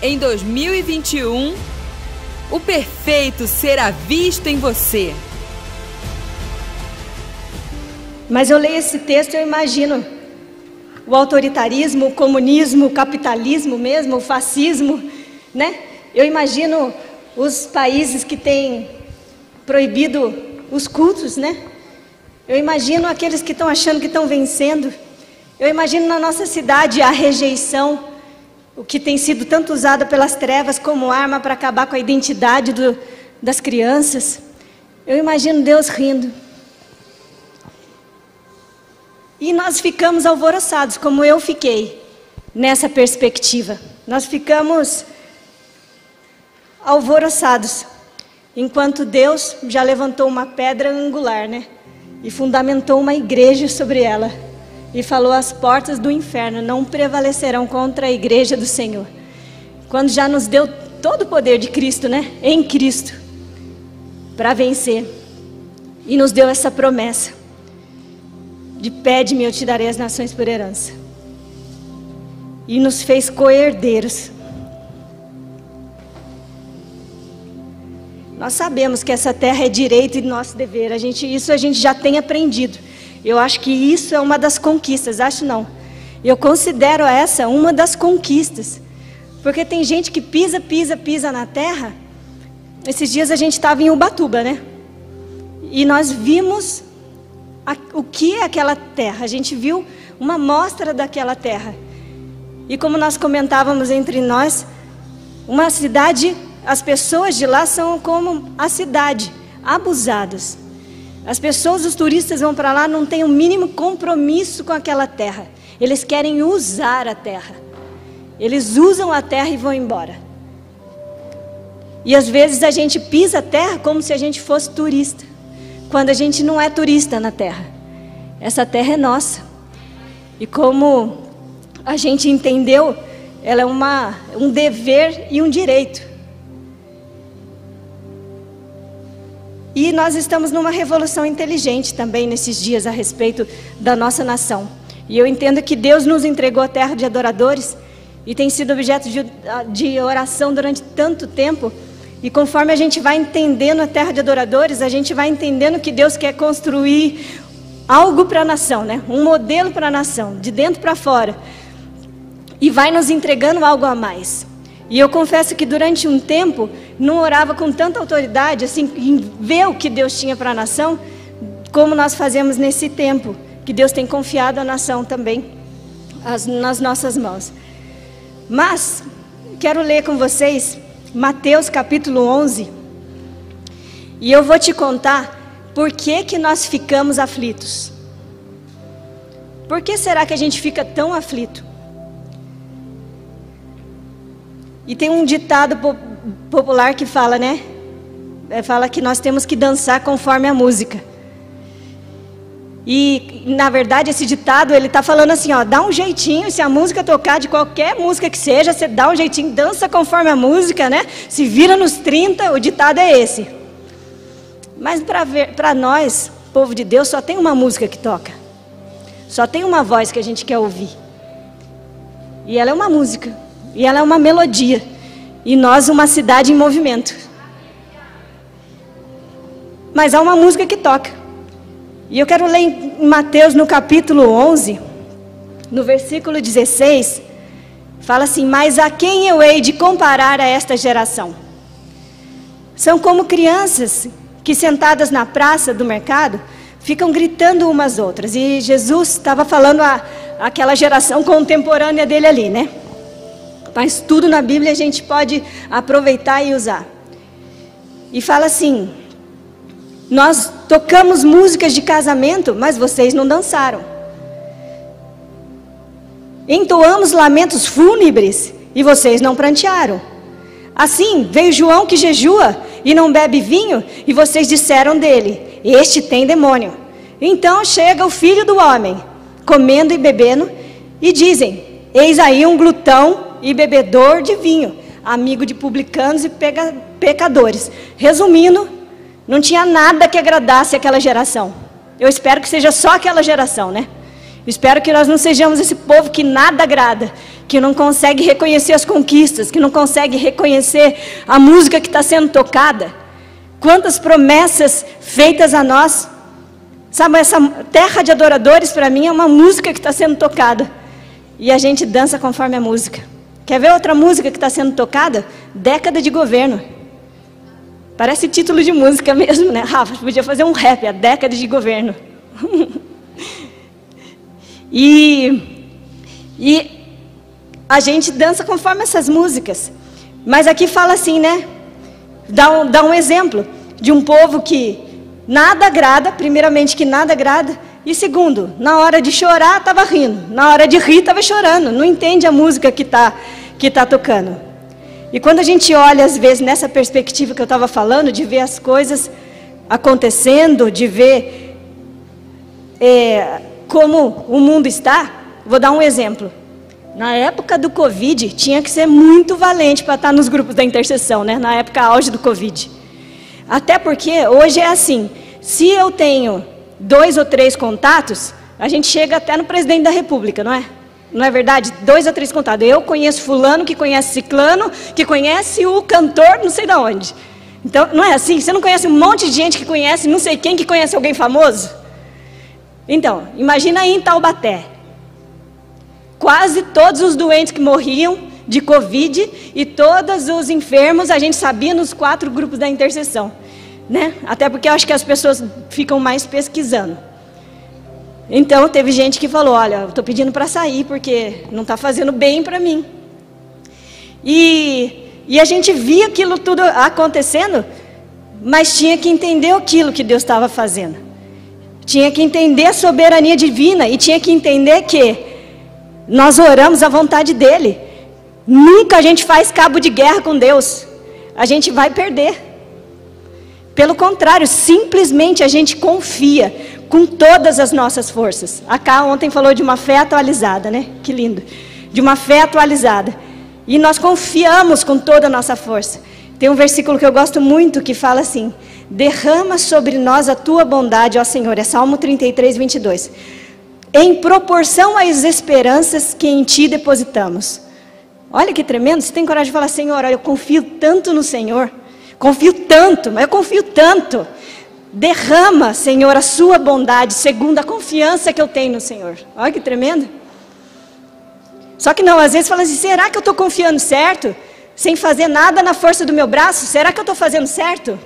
Em 2021, o perfeito será visto em você. Mas eu leio esse texto e eu imagino o autoritarismo, o comunismo, o capitalismo mesmo, o fascismo, né? Eu imagino os países que têm proibido os cultos, né? Eu imagino aqueles que estão achando que estão vencendo. Eu imagino na nossa cidade a rejeição, o que tem sido tanto usado pelas trevas como arma para acabar com a identidade das crianças. Eu imagino Deus rindo. E nós ficamos alvoroçados, como eu fiquei, nessa perspectiva. Nós ficamos alvoroçados, enquanto Deus já levantou uma pedra angular, né? E fundamentou uma igreja sobre ela. E falou: as portas do inferno não prevalecerão contra a igreja do Senhor. Quando já nos deu todo o poder de Cristo, né? Em Cristo, para vencer. E nos deu essa promessa de pede-me, eu te darei as nações por herança. E nos fez co-herdeiros. Nós sabemos que essa terra é direito e nosso dever. Isso a gente já tem aprendido. Eu acho que isso é uma das conquistas, acho não. Eu considero essa uma das conquistas. Porque tem gente que pisa na terra. Esses dias a gente estava em Ubatuba, né? E nós vimos o que é aquela terra. A gente viu uma amostra daquela terra. E como nós comentávamos entre nós, uma cidade, as pessoas de lá são como a cidade, abusadas. As pessoas, os turistas vão para lá, não têm o mínimo compromisso com aquela terra. Eles querem usar a terra. Eles usam a terra e vão embora. E às vezes a gente pisa a terra como se a gente fosse turista, quando a gente não é turista na terra. Essa terra é nossa. E como a gente entendeu, ela é um dever e um direito. E nós estamos numa revolução inteligente também nesses dias a respeito da nossa nação. E eu entendo que Deus nos entregou a terra de adoradores e tem sido objeto de oração durante tanto tempo. E conforme a gente vai entendendo a terra de adoradores, a gente vai entendendo que Deus quer construir algo para a nação, né? Um modelo para a nação, de dentro para fora. E vai nos entregando algo a mais. E eu confesso que durante um tempo não orava com tanta autoridade, assim, em ver o que Deus tinha para a nação, como nós fazemos nesse tempo, que Deus tem confiado a nação também nas nossas mãos. Mas quero ler com vocês Mateus capítulo 11, e eu vou te contar por que nós ficamos aflitos. Por que será que a gente fica tão aflito? E tem um ditado popular que fala, né? Fala que nós temos que dançar conforme a música. E, na verdade, esse ditado, ele está falando assim, ó, dá um jeitinho, se a música tocar, de qualquer música que seja, você dá um jeitinho, dança conforme a música, né? Se vira nos 30, o ditado é esse. Mas para nós, povo de Deus, só tem uma música que toca. Só tem uma voz que a gente quer ouvir. E ela é uma música. E ela é uma melodia. E nós, uma cidade em movimento. Mas há uma música que toca. E eu quero ler em Mateus, no capítulo 11, no versículo 16, fala assim: mas a quem eu hei de comparar a esta geração? São como crianças que sentadas na praça do mercado, ficam gritando umas outras. E Jesus estava falando àquela geração contemporânea dele ali, né? Mas tudo na Bíblia a gente pode aproveitar e usar. E fala assim: nós tocamos músicas de casamento, mas vocês não dançaram. Entoamos lamentos fúnebres e vocês não prantearam. Assim, veio João que jejua e não bebe vinho, e vocês disseram dele: este tem demônio. Então chega o Filho do Homem, comendo e bebendo, e dizem: eis aí um glutão e bebedor de vinho, amigo de publicanos e pecadores. Resumindo, não tinha nada que agradasse aquela geração. Eu espero que seja só aquela geração, né? Eu espero que nós não sejamos esse povo que nada agrada, que não consegue reconhecer as conquistas, que não consegue reconhecer a música que está sendo tocada. Quantas promessas feitas a nós. Sabe, essa terra de adoradores para mim é uma música que está sendo tocada. E a gente dança conforme a música. Quer ver outra música que está sendo tocada? Década de governo. Parece título de música mesmo, né? Rafa, podia fazer um rap, a década de governo. E a gente dança conforme essas músicas. Mas aqui fala assim, né? Dá um exemplo de um povo que nada agrada, primeiramente que nada agrada, e segundo, na hora de chorar estava rindo, na hora de rir estava chorando, não entende a música que tá tocando. E quando a gente olha, às vezes, nessa perspectiva que eu estava falando, de ver as coisas acontecendo, de ver como o mundo está, vou dar um exemplo. Na época do Covid, tinha que ser muito valente para estar nos grupos da intercessão, né? Na época auge do Covid. Até porque hoje é assim, se eu tenho 2 ou 3 contatos, a gente chega até no presidente da República, não é? Não é verdade? 2 ou 3 contatos. Eu conheço fulano, que conhece ciclano, que conhece o cantor não sei de onde. Então, não é assim? Você não conhece um monte de gente que conhece não sei quem, que conhece alguém famoso? Então, imagina aí em Taubaté. Quase todos os doentes que morriam de Covid e todos os enfermos, a gente sabia nos 4 grupos da intercessão, né? Até porque eu acho que as pessoas ficam mais pesquisando. Então, teve gente que falou, olha, eu estou pedindo para sair porque não está fazendo bem para mim. E a gente via aquilo tudo acontecendo, mas tinha que entender aquilo que Deus estava fazendo. Tinha que entender a soberania divina e tinha que entender que nós oramos à vontade dEle. Nunca a gente faz cabo de guerra com Deus. A gente vai perder. Pelo contrário, simplesmente a gente confia com todas as nossas forças. A Cá ontem falou de uma fé atualizada, né? Que lindo. De uma fé atualizada. E nós confiamos com toda a nossa força. Tem um versículo que eu gosto muito que fala assim: derrama sobre nós a tua bondade, ó Senhor. É Salmo 33, 22. Em proporção às esperanças que em Ti depositamos. Olha que tremendo, você tem coragem de falar, Senhor, eu confio tanto no Senhor, confio tanto, mas eu confio tanto. Derrama, Senhor, a sua bondade, segundo a confiança que eu tenho no Senhor. Olha que tremendo. Só que não, às vezes fala assim, será que eu estou confiando certo? Sem fazer nada na força do meu braço? Será que eu estou fazendo certo?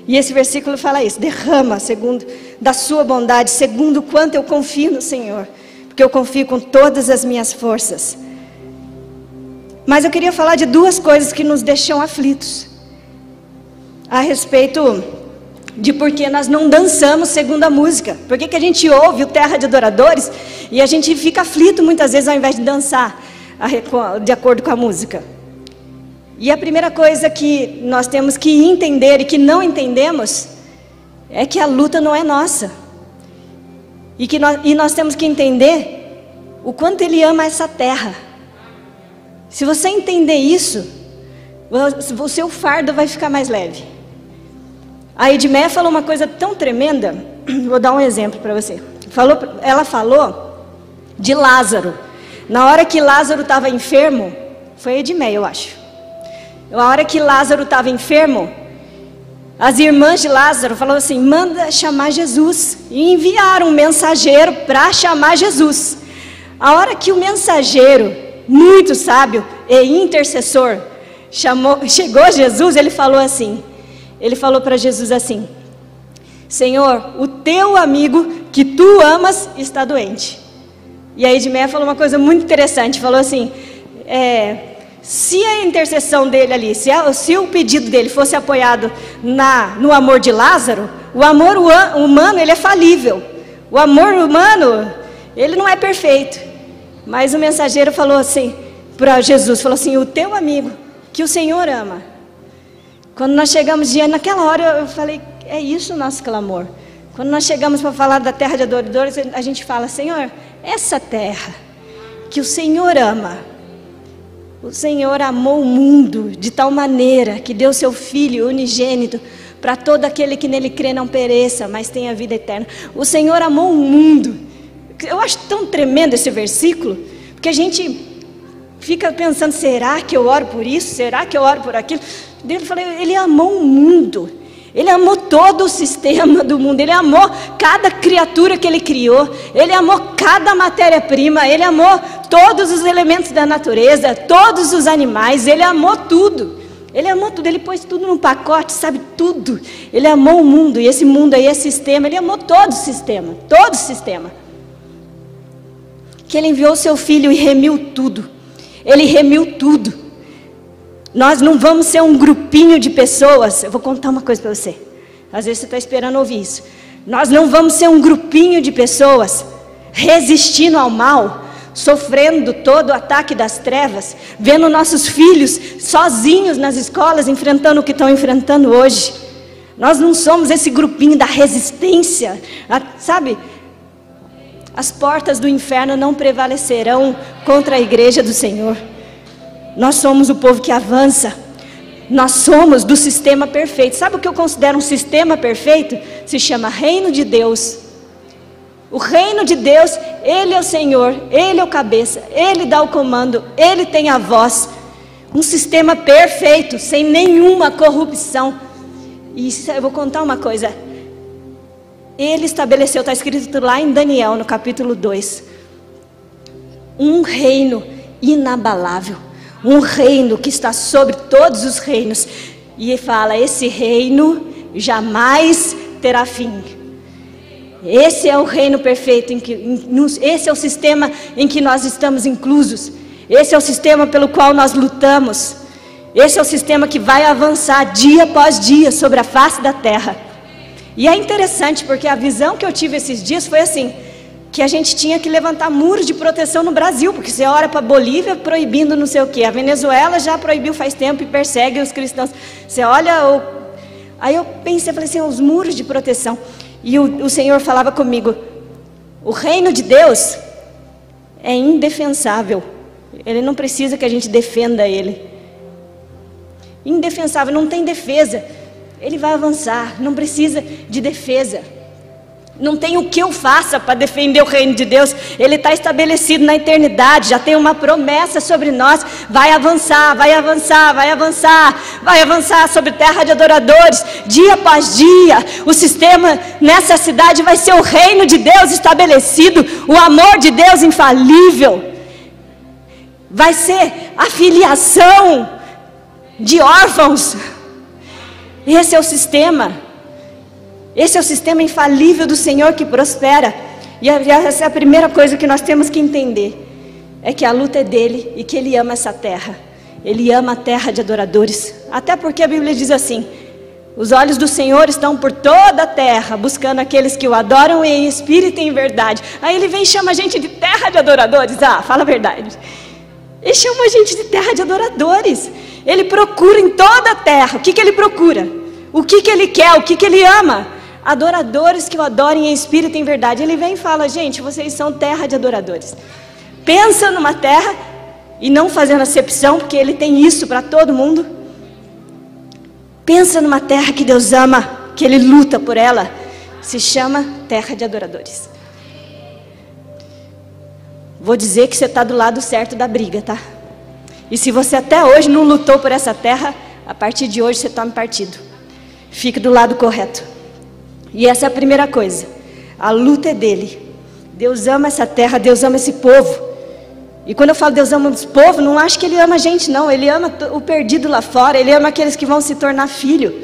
E esse versículo fala isso, derrama, segundo da sua bondade, segundo o quanto eu confio no Senhor. Porque eu confio com todas as minhas forças. Mas eu queria falar de 2 coisas que nos deixam aflitos. A respeito de por que nós não dançamos segundo a música. Por que a gente ouve o Terra de Adoradores e a gente fica aflito muitas vezes ao invés de dançar de acordo com a música. E a primeira coisa que nós temos que entender e que não entendemos é que a luta não é nossa. E nós temos que entender o quanto Ele ama essa terra. Se você entender isso, o seu fardo vai ficar mais leve. A Edmeia falou uma coisa tão tremenda, vou dar um exemplo para você. Ela falou de Lázaro. Na hora que Lázaro estava enfermo, foi a Edmeia, eu acho. Na hora que Lázaro estava enfermo, as irmãs de Lázaro falaram assim, manda chamar Jesus. E enviaram um mensageiro para chamar Jesus. A hora que o mensageiro, muito sábio e intercessor, chegou a Jesus, ele falou assim, ele falou para Jesus assim, Senhor, o teu amigo que tu amas está doente. E a Edmeia falou uma coisa muito interessante, falou assim, se a intercessão dele ali, se o pedido dele fosse apoiado no amor de Lázaro, o amor humano ele é falível. O amor humano, ele não é perfeito. Mas o mensageiro falou assim para Jesus, falou assim, o teu amigo, que o Senhor ama. Quando nós chegamos diante, naquela hora eu falei, é isso o nosso clamor. Quando nós chegamos para falar da terra de adoradores, a gente fala, Senhor, essa terra que o Senhor ama, o Senhor amou o mundo de tal maneira que deu seu Filho unigênito para todo aquele que nele crê não pereça, mas tenha vida eterna. O Senhor amou o mundo. Eu acho tão tremendo esse versículo, porque a gente fica pensando, será que eu oro por isso? Será que eu oro por aquilo? Ele falou, ele amou o mundo. Ele amou todo o sistema do mundo, ele amou cada criatura que ele criou, ele amou cada matéria-prima, ele amou todos os elementos da natureza, todos os animais, ele amou tudo. Ele amou tudo, ele pôs tudo num pacote, sabe, tudo. Ele amou o mundo, e esse mundo aí é sistema, ele amou todo o sistema, todo o sistema. Que ele enviou o seu filho e remiu tudo, ele remiu tudo. Nós não vamos ser um grupinho de pessoas. Eu vou contar uma coisa para você. Às vezes você está esperando ouvir isso. Nós não vamos ser um grupinho de pessoas resistindo ao mal, sofrendo todo o ataque das trevas, vendo nossos filhos sozinhos nas escolas, enfrentando o que estão enfrentando hoje. Nós não somos esse grupinho da resistência, sabe? As portas do inferno não prevalecerão contra a igreja do Senhor. Nós somos o povo que avança. Nós somos do sistema perfeito. Sabe o que eu considero um sistema perfeito? Se chama reino de Deus. O reino de Deus, Ele é o Senhor, Ele é o cabeça, Ele dá o comando, Ele tem a voz. Um sistema perfeito, sem nenhuma corrupção. E eu vou contar uma coisa. Ele estabeleceu, está escrito lá em Daniel, no capítulo 2, um reino inabalável. Um reino que está sobre todos os reinos. E ele fala, esse reino jamais terá fim. Esse é o reino perfeito, esse é o sistema em que nós estamos inclusos. Esse é o sistema pelo qual nós lutamos. Esse é o sistema que vai avançar dia após dia sobre a face da terra. E é interessante porque a visão que eu tive esses dias foi assim, que a gente tinha que levantar muros de proteção no Brasil, porque você ora para a Bolívia proibindo não sei o que, a Venezuela já proibiu faz tempo e persegue os cristãos. Você olha, aí eu pensei, falei assim, os muros de proteção. E o Senhor falava comigo, o reino de Deus é indefensável, Ele não precisa que a gente defenda Ele. Indefensável, não tem defesa, Ele vai avançar, não precisa de defesa. Não tem o que eu faça para defender o reino de Deus. Ele está estabelecido na eternidade. Já tem uma promessa sobre nós. Vai avançar, vai avançar, vai avançar. Vai avançar sobre terra de adoradores. Dia após dia. O sistema nessa cidade vai ser o reino de Deus estabelecido. O amor de Deus infalível. Vai ser a filiação de órfãos. Esse é o sistema. Esse é o sistema infalível do Senhor que prospera. E essa é a primeira coisa que nós temos que entender. É que a luta é dele e que ele ama essa terra. Ele ama a terra de adoradores. Até porque a Bíblia diz assim, os olhos do Senhor estão por toda a terra, buscando aqueles que o adoram em espírito e em verdade. Aí ele vem e chama a gente de terra de adoradores. Ah, fala a verdade. Ele chama a gente de terra de adoradores. Ele procura em toda a terra. O que ele procura? O que ele quer? O que ele ama? Adoradores que o adorem em espírito e em verdade. Ele vem e fala, gente, vocês são terra de adoradores. Pensa numa terra, e não fazendo acepção, porque Ele tem isso para todo mundo. Pensa numa terra que Deus ama, que Ele luta por ela. Se chama terra de adoradores. Vou dizer que você está do lado certo da briga, tá? E se você até hoje não lutou por essa terra, a partir de hoje você tome partido. Fique do lado correto. E essa é a primeira coisa. A luta é dele. Deus ama essa terra, Deus ama esse povo. E quando eu falo Deus ama esse povo, não acho que Ele ama a gente, não. Ele ama o perdido lá fora. Ele ama aqueles que vão se tornar filho.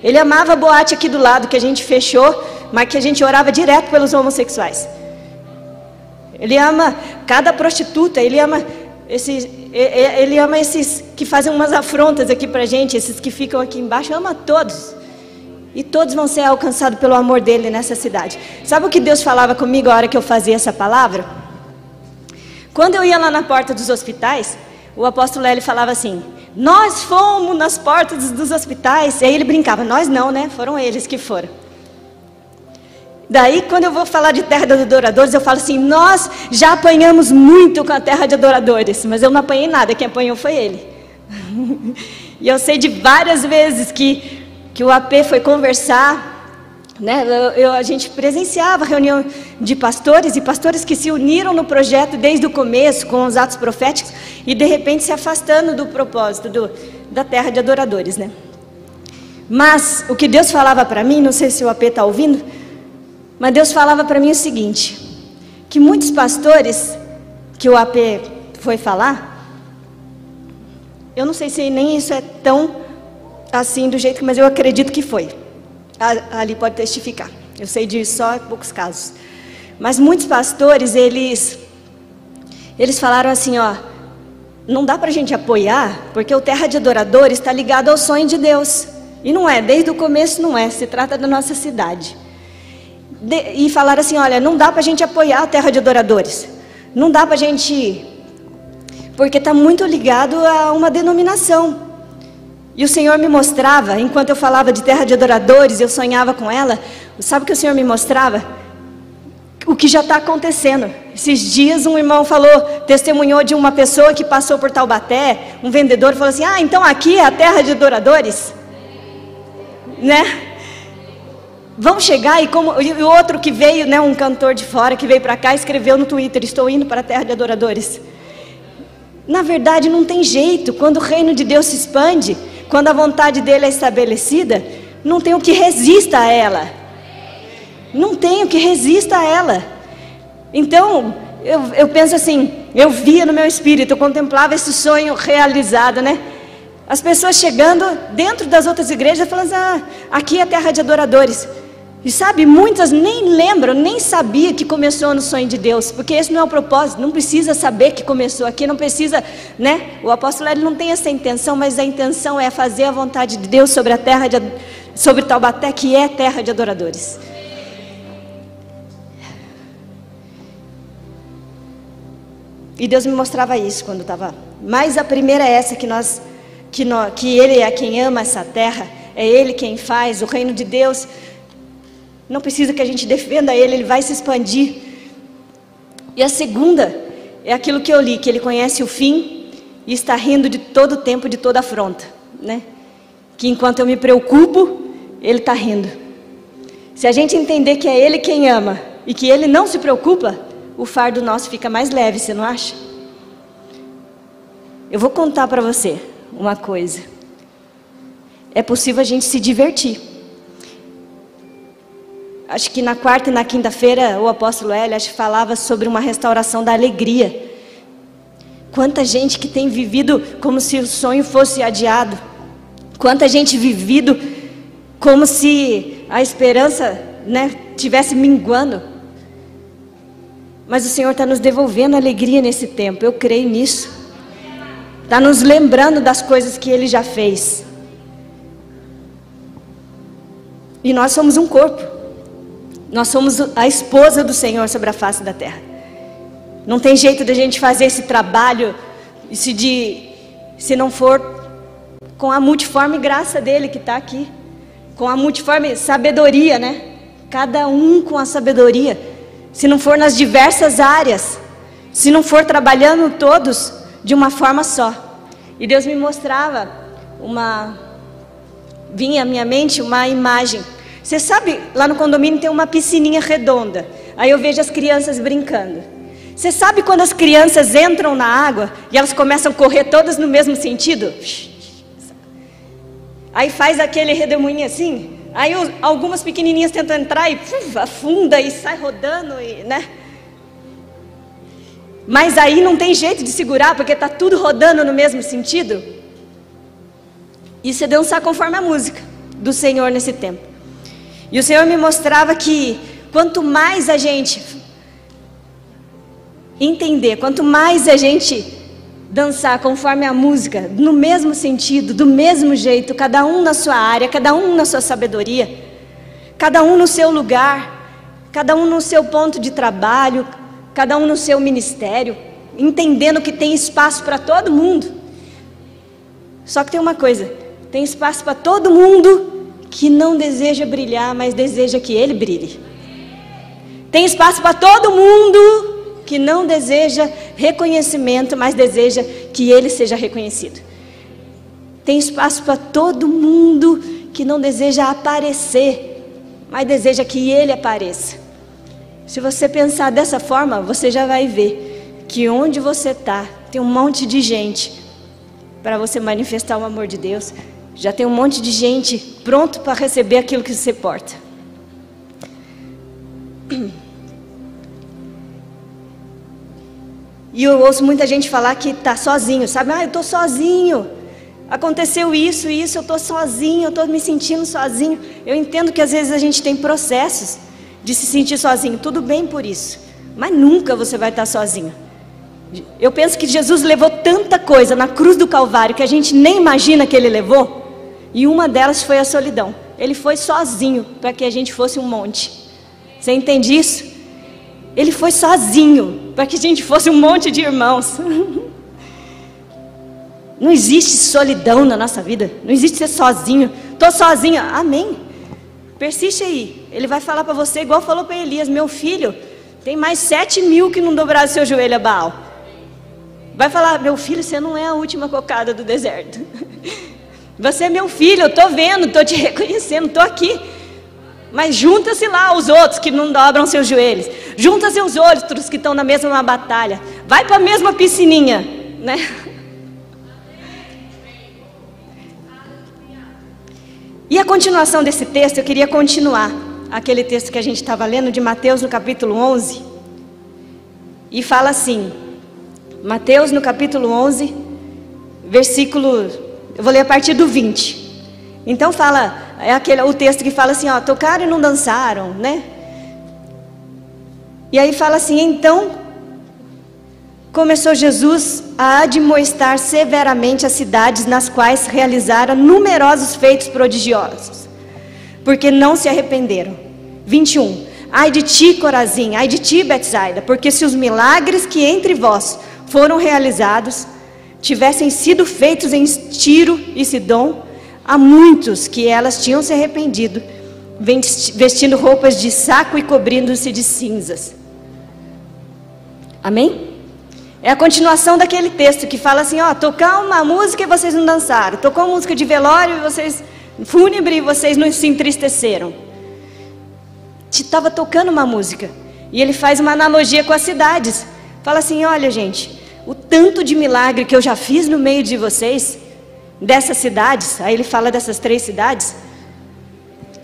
Ele amava a boate aqui do lado, que a gente fechou, mas que a gente orava direto pelos homossexuais. Ele ama cada prostituta. Ele ama esses que fazem umas afrontas aqui pra gente, esses que ficam aqui embaixo. Ama todos. E todos vão ser alcançados pelo amor dele nessa cidade. Sabe o que Deus falava comigo a hora que eu fazia essa palavra? Quando eu ia lá na porta dos hospitais, o apóstolo Hélio falava assim, nós fomos nas portas dos hospitais. E aí ele brincava, nós não, né? Foram eles que foram. Daí, quando eu vou falar de terra de adoradores, eu falo assim, nós já apanhamos muito com a terra de adoradores. Mas eu não apanhei nada, quem apanhou foi ele. E eu sei de várias vezes que o AP foi conversar, né? A gente presenciava reunião de pastores, e pastores que se uniram no projeto desde o começo, com os atos proféticos, e de repente se afastando do propósito da terra de adoradores, né? Mas o que Deus falava para mim, não sei se o AP está ouvindo, mas Deus falava para mim o seguinte, que muitos pastores que o AP foi falar, eu não sei se nem isso é tão assim do jeito, mas eu acredito que foi. Ali pode testificar. Eu sei de só poucos casos. Mas muitos pastores, eles falaram assim, ó, não dá para a gente apoiar, porque o Terra de Adoradores está ligado ao sonho de Deus. E não é, desde o começo não é, se trata da nossa cidade. E falaram assim, olha, não dá para a gente apoiar a Terra de Adoradores. Não dá para a gente, porque está muito ligado a uma denominação. E o Senhor me mostrava, enquanto eu falava de Terra de Adoradores, eu sonhava com ela, sabe o que o Senhor me mostrava? O que já está acontecendo. Esses dias um irmão testemunhou de uma pessoa que passou por Taubaté, um vendedor falou assim, então aqui é a Terra de Adoradores, né? Vamos chegar, e o outro que veio, né, um cantor de fora que veio para cá, escreveu no Twitter, estou indo para a Terra de Adoradores. Na verdade não tem jeito, quando o reino de Deus se expande, quando a vontade dele é estabelecida, não tem o que resista a ela. Não tem o que resista a ela. Então, eu penso assim, eu via no meu espírito, eu contemplava esse sonho realizado, né? As pessoas chegando dentro das outras igrejas, falando assim, aqui é a Terra de Adoradores. E sabe, muitas nem lembram, nem sabiam que começou no sonho de Deus, porque esse não é o propósito, não precisa saber que começou aqui, não precisa, né? O apóstolo ele não tem essa intenção, mas a intenção é fazer a vontade de Deus sobre a terra, sobre Taubaté, que é terra de adoradores. E Deus me mostrava isso quando estava. Mas a primeira é essa, que Ele é quem ama essa terra, é Ele quem faz, o reino de Deus. Não precisa que a gente defenda Ele, Ele vai se expandir. E a segunda é aquilo que eu li, que Ele conhece o fim e está rindo de todo o tempo, de toda afronta, né? Que enquanto eu me preocupo, Ele está rindo. Se a gente entender que é Ele quem ama e que Ele não se preocupa, o fardo nosso fica mais leve, você não acha? Eu vou contar para você uma coisa. É possível a gente se divertir. Acho que na quarta e na quinta-feira o apóstolo Hélio falava sobre uma restauração da alegria. Quanta gente que tem vivido como se o sonho fosse adiado. Quanta gente vivido como se a esperança, né, tivesse minguando. Mas o Senhor está nos devolvendo alegria nesse tempo, eu creio nisso. Está nos lembrando das coisas que Ele já fez. E nós somos um corpo. Nós somos a esposa do Senhor sobre a face da terra. Não tem jeito de a gente fazer esse trabalho se não for com a multiforme graça dele que está aqui. Com a multiforme sabedoria, né? Cada um com a sabedoria. Se não for nas diversas áreas. Se não for trabalhando todos de uma forma só. E Deus me mostrava vinha à minha mente uma imagem. Você sabe, lá no condomínio tem uma piscininha redonda. Aí eu vejo as crianças brincando. Você sabe quando as crianças entram na água e elas começam a correr todas no mesmo sentido? Aí faz aquele redemoinho assim. Aí algumas pequenininhas tentam entrar e afunda e sai rodando, né? Mas aí não tem jeito de segurar, porque está tudo rodando no mesmo sentido. Isso é dançar conforme a música do Senhor nesse tempo. E o Senhor me mostrava que quanto mais a gente entender, quanto mais a gente dançar conforme a música, no mesmo sentido, do mesmo jeito, cada um na sua área, cada um na sua sabedoria, cada um no seu lugar, cada um no seu ponto de trabalho, cada um no seu ministério, entendendo que tem espaço para todo mundo. Só que tem uma coisa, tem espaço para todo mundo que não deseja brilhar, mas deseja que ele brilhe. Tem espaço para todo mundo que não deseja reconhecimento, mas deseja que ele seja reconhecido. Tem espaço para todo mundo que não deseja aparecer, mas deseja que ele apareça. Se você pensar dessa forma, você já vai ver que onde você está, tem um monte de gente para você manifestar o amor de Deus. Já tem um monte de gente pronto para receber aquilo que você porta. E eu ouço muita gente falar que está sozinho, sabe? Eu estou sozinho, aconteceu isso, eu estou sozinho, eu estou me sentindo sozinho. Eu entendo que às vezes a gente tem processos de se sentir sozinho, tudo bem por isso, mas nunca você vai estar sozinho. Eu penso que Jesus levou tanta coisa na cruz do Calvário que a gente nem imagina que Ele levou, e uma delas foi a solidão. Ele foi sozinho para que a gente fosse um monte. Você entende isso? Ele foi sozinho para que a gente fosse um monte de irmãos. Não existe solidão na nossa vida, não existe ser sozinho. Estou sozinha, amém. Persiste aí, Ele vai falar para você igual falou para Elias: meu filho, tem mais 7.000 que não dobraram seu joelho a Baal. Vai falar: meu filho, você não é a última cocada do deserto. Você é meu filho, eu estou vendo, estou te reconhecendo, estou aqui. Mas junta-se lá os outros que não dobram seus joelhos. Junta-se os outros que estão na mesma batalha. Vai para a mesma piscininha, né? E a continuação desse texto, eu queria continuar aquele texto que a gente estava lendo de Mateus no capítulo 11. E fala assim, Mateus no capítulo 11, versículo, eu vou ler a partir do 20. Então fala, o texto que fala assim, ó, tocaram e não dançaram, né? E aí fala assim, então começou Jesus a admoestar severamente as cidades nas quais realizara numerosos feitos prodigiosos, porque não se arrependeram. 21. Ai de ti, Corazim, ai de ti, Betsaida, porque se os milagres que entre vós foram realizados tivessem sido feitos em Tiro e Sidom, há muitos que elas tinham se arrependido, vestindo roupas de saco e cobrindo-se de cinzas. Amém? É a continuação daquele texto que fala assim, ó, tocar uma música e vocês não dançaram, tocou música de velório e vocês, fúnebre, e vocês não se entristeceram. Estava tocando uma música, e ele faz uma analogia com as cidades, fala assim, olha gente, o tanto de milagre que eu já fiz no meio de vocês, dessas cidades, aí ele fala dessas 3 cidades,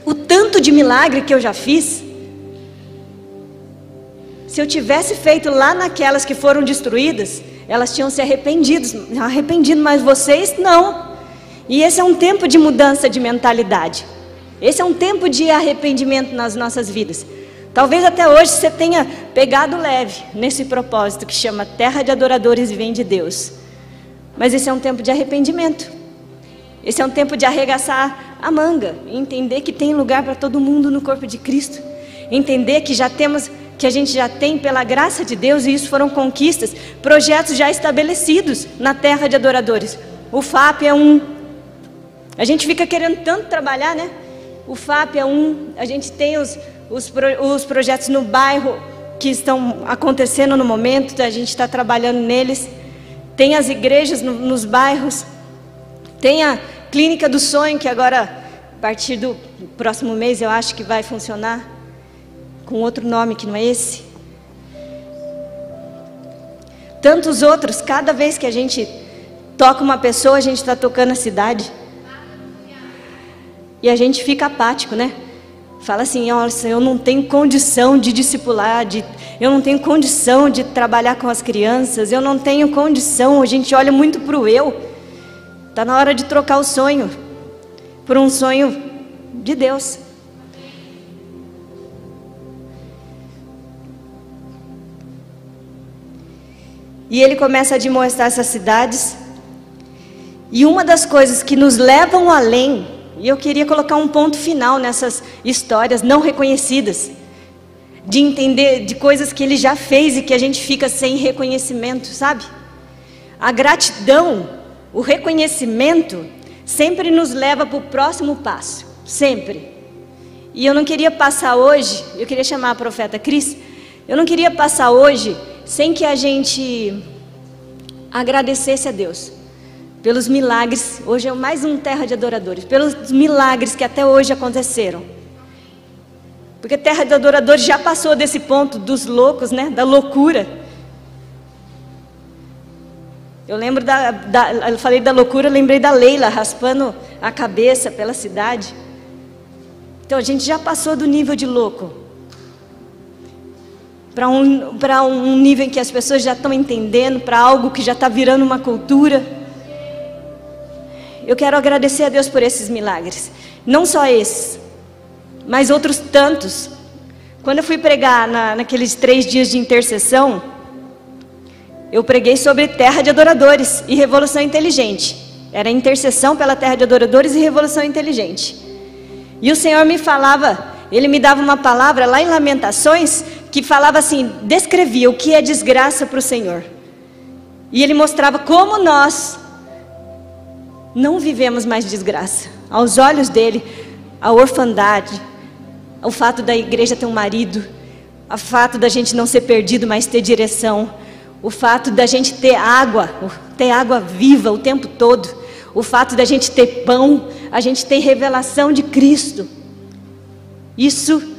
o tanto de milagre que eu já fiz, se eu tivesse feito lá naquelas que foram destruídas, elas tinham se arrependido, mas vocês não. E esse é um tempo de mudança de mentalidade. Esse é um tempo de arrependimento nas nossas vidas. Talvez até hoje você tenha pegado leve nesse propósito que chama Terra de Adoradores e Vem de Deus. Mas esse é um tempo de arrependimento. Esse é um tempo de arregaçar a manga, entender que tem lugar para todo mundo no corpo de Cristo. Entender que que a gente já tem pela graça de Deus, e isso foram conquistas, projetos já estabelecidos na Terra de Adoradores. O FAP é um. A gente fica querendo tanto trabalhar, né? O FAP é um. A gente tem os projetos no bairro que estão acontecendo no momento, a gente está trabalhando neles. Tem as igrejas nos bairros. Tem a Clínica do Sonho, que agora, a partir do próximo mês, eu acho que vai funcionar com outro nome que não é esse. Tantos outros, cada vez que a gente toca uma pessoa, a gente está tocando a cidade. E a gente fica apático, né? Fala assim, olha, eu não tenho condição de discipular, eu não tenho condição de trabalhar com as crianças, eu não tenho condição, a gente olha muito para o eu. Está na hora de trocar o sonho por um sonho de Deus. E ele começa a demonstrar essas cidades. E uma das coisas que nos levam além, e eu queria colocar um ponto final nessas histórias não reconhecidas, de entender de coisas que ele já fez e que a gente fica sem reconhecimento, sabe? A gratidão, o reconhecimento, sempre nos leva para o próximo passo, sempre. E eu não queria passar hoje, eu queria chamar a profeta Cris, eu não queria passar hoje sem que a gente agradecesse a Deus pelos milagres. Hoje é mais um Terra de Adoradores, pelos milagres que até hoje aconteceram. Porque Terra de Adoradores já passou desse ponto dos loucos, né? Da loucura. Eu lembro eu falei da loucura, eu lembrei da Leila raspando a cabeça pela cidade. Então a gente já passou do nível de louco para um nível em que as pessoas já estão entendendo, para algo que já está virando uma cultura. Eu quero agradecer a Deus por esses milagres. Não só esses, mas outros tantos. Quando eu fui pregar naqueles 3 dias de intercessão, eu preguei sobre terra de adoradores e revolução inteligente. Era intercessão pela terra de adoradores e revolução inteligente. E o Senhor me falava, Ele me dava uma palavra lá em Lamentações, que falava assim, descrevia o que é desgraça para o Senhor. E Ele mostrava como nós não vivemos mais desgraça. Aos olhos dele, a orfandade, o fato da igreja ter um marido, o fato da gente não ser perdido, mas ter direção, o fato da gente ter água viva o tempo todo, o fato da gente ter pão, a gente tem revelação de Cristo. Isso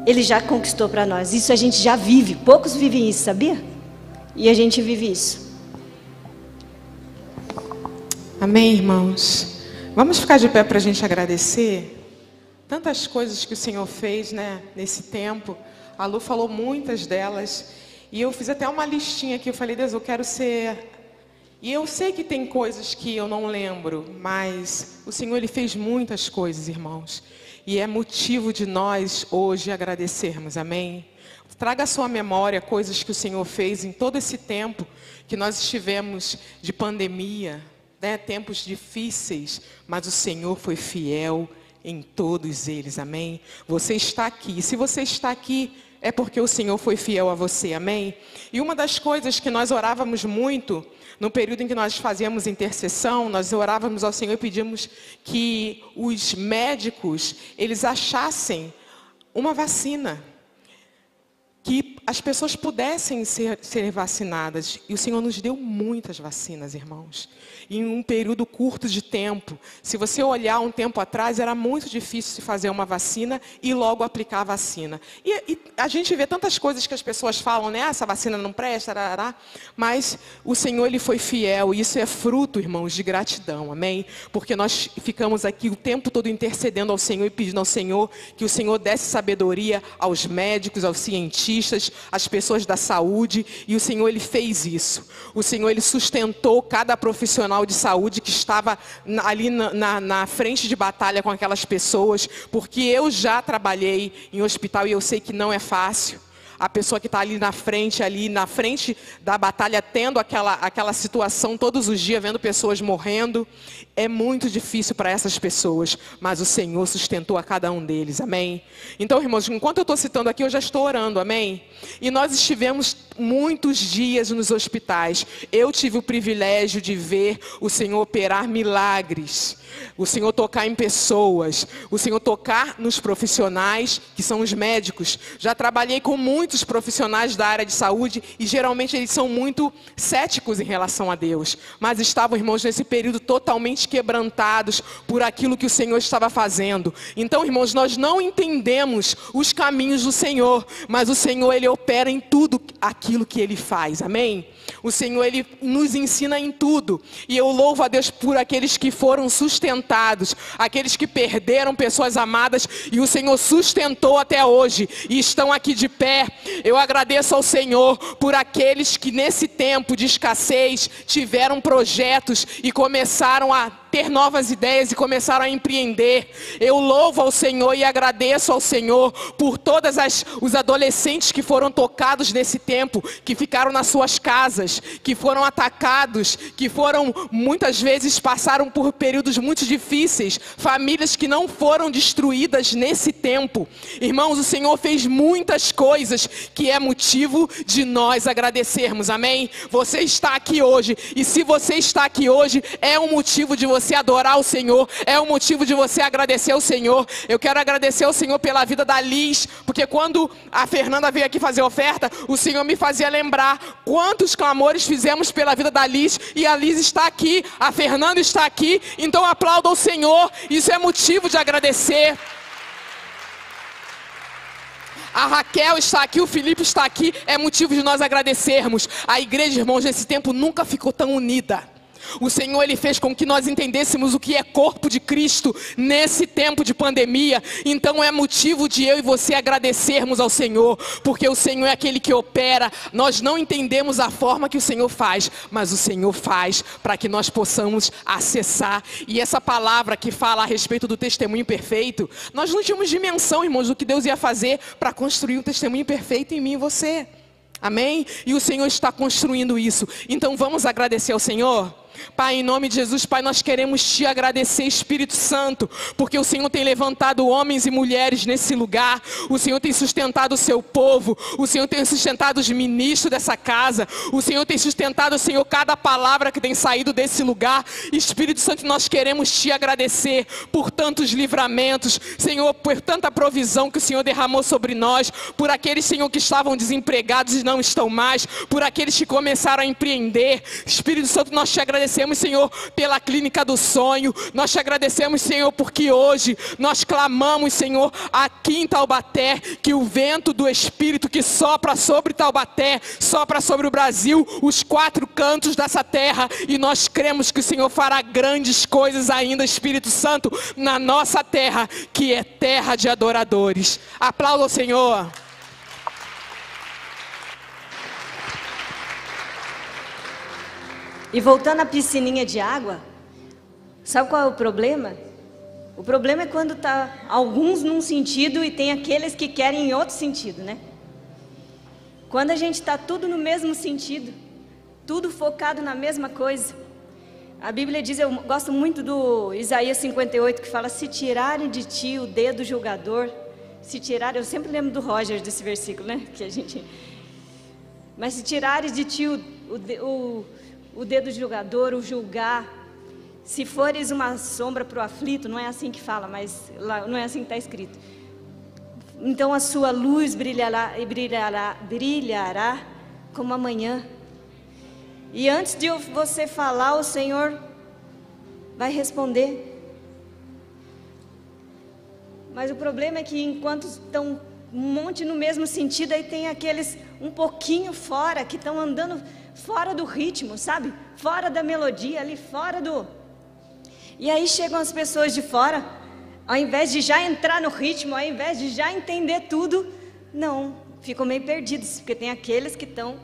Ele já conquistou para nós, isso a gente já vive. Poucos vivem isso, sabia? E a gente vive isso. Amém, irmãos? Vamos ficar de pé para a gente agradecer tantas coisas que o Senhor fez, né, nesse tempo. A Lu falou muitas delas. E eu fiz até uma listinha aqui. Eu falei, Deus, eu quero ser... E eu sei que tem coisas que eu não lembro, mas o Senhor, Ele fez muitas coisas, irmãos. E é motivo de nós hoje agradecermos, amém? Traga à sua memória coisas que o Senhor fez em todo esse tempo que nós estivemos de pandemia, né? Tempos difíceis, mas o Senhor foi fiel em todos eles, amém? Você está aqui, e se você está aqui, é porque o Senhor foi fiel a você, amém? E uma das coisas que nós orávamos muito, no período em que nós fazíamos intercessão, nós orávamos ao Senhor e pedimos que os médicos, eles achassem uma vacina, que as pessoas pudessem ser vacinadas. E o Senhor nos deu muitas vacinas, irmãos. Em um período curto de tempo. Se você olhar um tempo atrás, era muito difícil se fazer uma vacina e logo aplicar a vacina. E a gente vê tantas coisas que as pessoas falam, né? Essa vacina não presta, arará. Mas o Senhor, Ele foi fiel. E isso é fruto, irmãos, de gratidão, amém? Porque nós ficamos aqui o tempo todo intercedendo ao Senhor e pedindo ao Senhor que o Senhor desse sabedoria aos médicos, aos cientistas, às pessoas da saúde. E o Senhor, Ele fez isso. O Senhor, Ele sustentou cada profissional de saúde que estava ali na frente de batalha com aquelas pessoas, porque eu já trabalhei em hospital e eu sei que não é fácil. A pessoa que está ali na frente da batalha, tendo aquela situação todos os dias, vendo pessoas morrendo, é muito difícil para essas pessoas, mas o Senhor sustentou a cada um deles, amém? Então, irmãos, enquanto eu estou citando aqui, eu já estou orando, amém? E nós estivemos muitos dias nos hospitais. Eu tive o privilégio de ver o Senhor operar milagres, o Senhor tocar em pessoas, o Senhor tocar nos profissionais, que são os médicos. Já trabalhei com muitos profissionais da área de saúde e geralmente eles são muito céticos em relação a Deus. Mas estavam, irmãos, nesse período totalmente quebrantados por aquilo que o Senhor estava fazendo. Então, irmãos, nós não entendemos os caminhos do Senhor, mas o Senhor, Ele opera em tudo aquilo que Ele faz, amém? O Senhor, Ele nos ensina em tudo. E eu louvo a Deus por aqueles que foram sustentados, aqueles que perderam pessoas amadas e o Senhor sustentou até hoje e estão aqui de pé. Eu agradeço ao Senhor por aqueles que nesse tempo de escassez tiveram projetos e começaram a ter novas ideias e começaram a empreender. Eu louvo ao Senhor e agradeço ao Senhor por todos os adolescentes que foram tocados nesse tempo, que ficaram nas suas casas, que foram atacados, que foram, muitas vezes, passaram por períodos muito difíceis, famílias que não foram destruídas nesse tempo. Irmãos, o Senhor fez muitas coisas que é motivo de nós agradecermos, amém? Você está aqui hoje, e se você está aqui hoje, é um motivo de você adorar o Senhor, é um motivo de você agradecer ao Senhor. Eu quero agradecer ao Senhor pela vida da Liz, porque quando a Fernanda veio aqui fazer oferta, o Senhor me fazia lembrar quantos clamores fizemos pela vida da Liz, e a Liz está aqui, a Fernanda está aqui, então aplauda o Senhor, isso é motivo de agradecer. A Raquel está aqui, o Felipe está aqui, é motivo de nós agradecermos. A igreja, irmãos, nesse tempo nunca ficou tão unida. O Senhor, Ele fez com que nós entendêssemos o que é corpo de Cristo nesse tempo de pandemia. Então é motivo de eu e você agradecermos ao Senhor, porque o Senhor é aquele que opera. Nós não entendemos a forma que o Senhor faz, mas o Senhor faz para que nós possamos acessar. E essa palavra que fala a respeito do testemunho perfeito, nós não tínhamos dimensão, irmãos, do que Deus ia fazer para construir um testemunho perfeito em mim e você. Amém? E o Senhor está construindo isso. Então vamos agradecer ao Senhor? Pai, em nome de Jesus, Pai, nós queremos Te agradecer, Espírito Santo, porque o Senhor tem levantado homens e mulheres nesse lugar. O Senhor tem sustentado o Seu povo. O Senhor tem sustentado os ministros dessa casa. O Senhor tem sustentado, Senhor, cada palavra que tem saído desse lugar. Espírito Santo, nós queremos Te agradecer por tantos livramentos, Senhor, por tanta provisão que o Senhor derramou sobre nós, por aqueles, Senhor, que estavam desempregados e não estão mais, por aqueles que começaram a empreender. Espírito Santo, nós Te agradecemos, Senhor, pela clínica do sonho. Nós Te agradecemos, Senhor, porque hoje nós clamamos, Senhor, aqui em Taubaté, que o vento do Espírito que sopra sobre Taubaté, sopra sobre o Brasil, os 4 cantos dessa terra, e nós cremos que o Senhor fará grandes coisas ainda, Espírito Santo, na nossa terra, que é terra de adoradores. Aplauda o Senhor. E voltando à piscininha de água, sabe qual é o problema? O problema é quando está alguns num sentido e tem aqueles que querem em outro sentido, né? Quando a gente está tudo no mesmo sentido, tudo focado na mesma coisa. A Bíblia diz, eu gosto muito do Isaías 58, que fala: se tirarem de ti o dedo julgador, se tirarem, eu sempre lembro do Roger desse versículo, né? Mas se tirares de ti o dedo julgador, o julgar, se fores uma sombra para o aflito, não é assim que fala, mas lá, não é assim que está escrito. Então a sua luz brilhará como a manhã. E antes de você falar, o Senhor vai responder. Mas o problema é que enquanto estão um monte no mesmo sentido, aí tem aqueles um pouquinho fora, que estão andando fora do ritmo, sabe? Fora da melodia, ali fora do... E aí chegam as pessoas de fora, ao invés de já entrar no ritmo, ao invés de já entender tudo, não, ficam meio perdidos, porque tem aqueles que estão...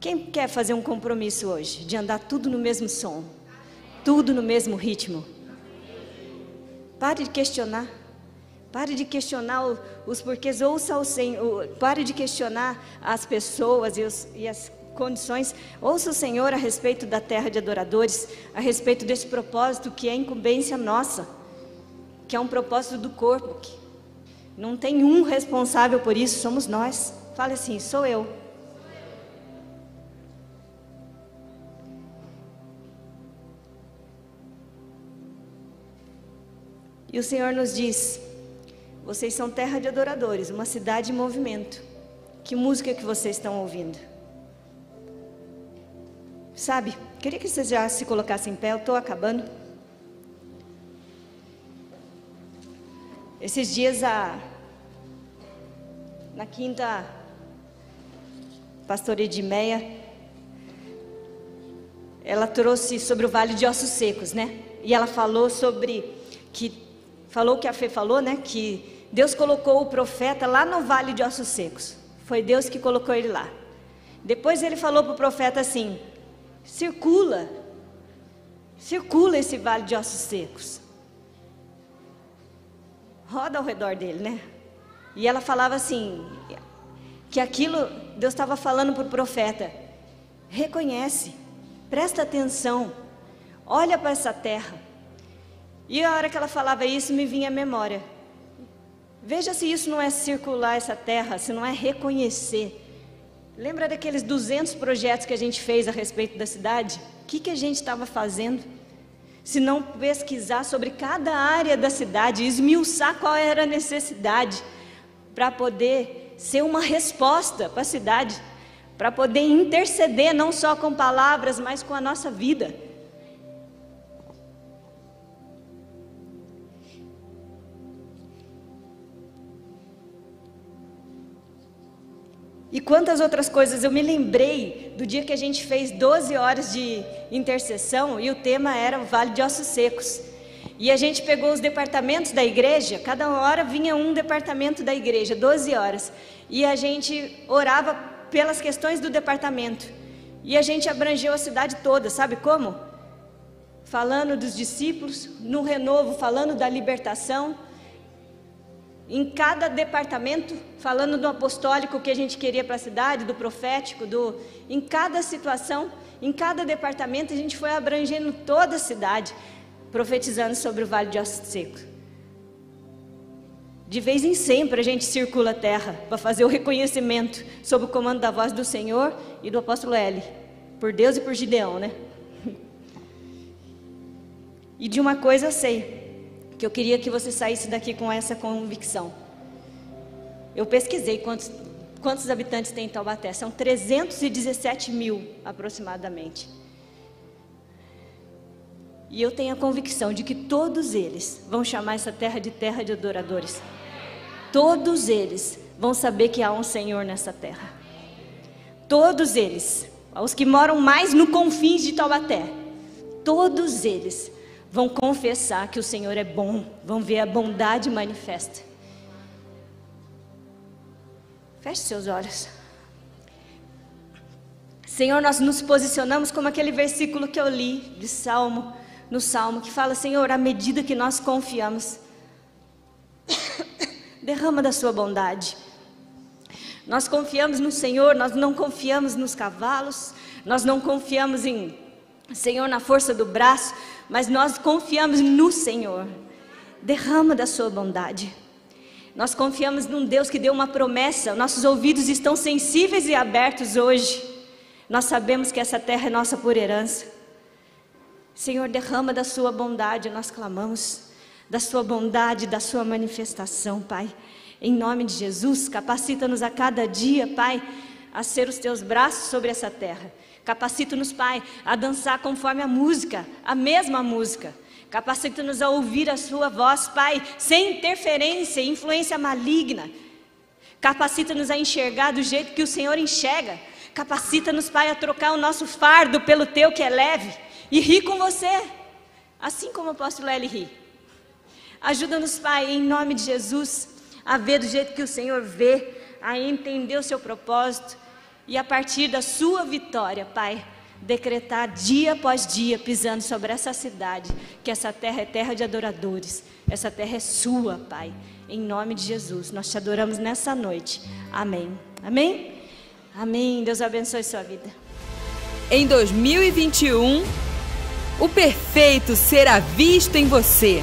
Quem quer fazer um compromisso hoje, de andar tudo no mesmo som, tudo no mesmo ritmo? Pare de questionar. Pare de questionar os porquês, ouça o Senhor. Pare de questionar as pessoas e as condições. Ouça o Senhor a respeito da terra de adoradores, a respeito desse propósito que é incumbência nossa, que é um propósito do corpo. Que não tem um responsável por isso, somos nós. Fale assim: sou eu. E o Senhor nos diz: vocês são terra de adoradores, uma cidade em movimento. Que música que vocês estão ouvindo? Sabe, queria que vocês já se colocassem em pé, eu estou acabando. Esses dias, na quinta, pastora Edmeia, ela trouxe sobre o Vale de Ossos Secos, né? E ela falou falou o que a Fê falou, né? Que Deus colocou o profeta lá no Vale de Ossos Secos. Foi Deus que colocou ele lá. Depois ele falou para o profeta assim: circula esse Vale de Ossos Secos. Roda ao redor dele, né? E ela falava assim, que aquilo, Deus estava falando para o profeta: reconhece, presta atenção, olha para essa terra. E a hora que ela falava isso, me vinha a memória. Veja se isso não é circular essa terra, se não é reconhecer. Lembra daqueles 200 projetos que a gente fez a respeito da cidade? O que a gente estava fazendo? Se não pesquisar sobre cada área da cidade, esmiuçar qual era a necessidade, para poder ser uma resposta para a cidade, para poder interceder não só com palavras, mas com a nossa vida. E quantas outras coisas. Eu me lembrei do dia que a gente fez 12 horas de intercessão e o tema era o Vale de Ossos Secos. E a gente pegou os departamentos da igreja, cada hora vinha um departamento da igreja, 12 horas. E a gente orava pelas questões do departamento. E a gente abrangeu a cidade toda, sabe como? Falando dos discípulos, no renovo, falando da libertação. Em cada departamento, falando do apostólico que a gente queria para a cidade, do profético, em cada situação, em cada departamento, a gente foi abrangendo toda a cidade, profetizando sobre o Vale de Ossos Secos. De vez em sempre a gente circula a terra para fazer o reconhecimento sob o comando da voz do Senhor e do apóstolo L, por Deus e por Gideão, né? E de uma coisa eu sei, que eu queria que você saísse daqui com essa convicção. Eu pesquisei quantos habitantes tem em Taubaté. São 317 mil aproximadamente. E eu tenho a convicção de que todos eles vão chamar essa terra de adoradores. Todos eles vão saber que há um Senhor nessa terra. Todos eles, os que moram mais no confins de Taubaté, todos eles vão confessar que o Senhor é bom, vão ver a bondade manifesta. Feche seus olhos. Senhor, nós nos posicionamos como aquele versículo que eu li no Salmo, que fala: Senhor, à medida que nós confiamos, derrama da sua bondade. Nós confiamos no Senhor, nós não confiamos nos cavalos, nós não confiamos Senhor, na força do braço, mas nós confiamos no Senhor. Derrama da sua bondade. Nós confiamos num Deus que deu uma promessa. Nossos ouvidos estão sensíveis e abertos hoje. Nós sabemos que essa terra é nossa por herança. Senhor, derrama da sua bondade. Nós clamamos da sua bondade, da sua manifestação, Pai. Em nome de Jesus, capacita-nos a cada dia, Pai, a ser os teus braços sobre essa terra. Capacita-nos, Pai, a dançar conforme a música, a mesma música. Capacita-nos a ouvir a sua voz, Pai, sem interferência e influência maligna. Capacita-nos a enxergar do jeito que o Senhor enxerga. Capacita-nos, Pai, a trocar o nosso fardo pelo teu que é leve e rir com você, assim como o apóstolo L ri. Ajuda-nos, Pai, em nome de Jesus, a ver do jeito que o Senhor vê, a entender o seu propósito. E a partir da sua vitória, Pai, decretar dia após dia, pisando sobre essa cidade, que essa terra é terra de adoradores. Essa terra é sua, Pai. Em nome de Jesus, nós te adoramos nessa noite. Amém. Amém? Amém. Deus abençoe sua vida. Em 2021, o perfeito será visto em você.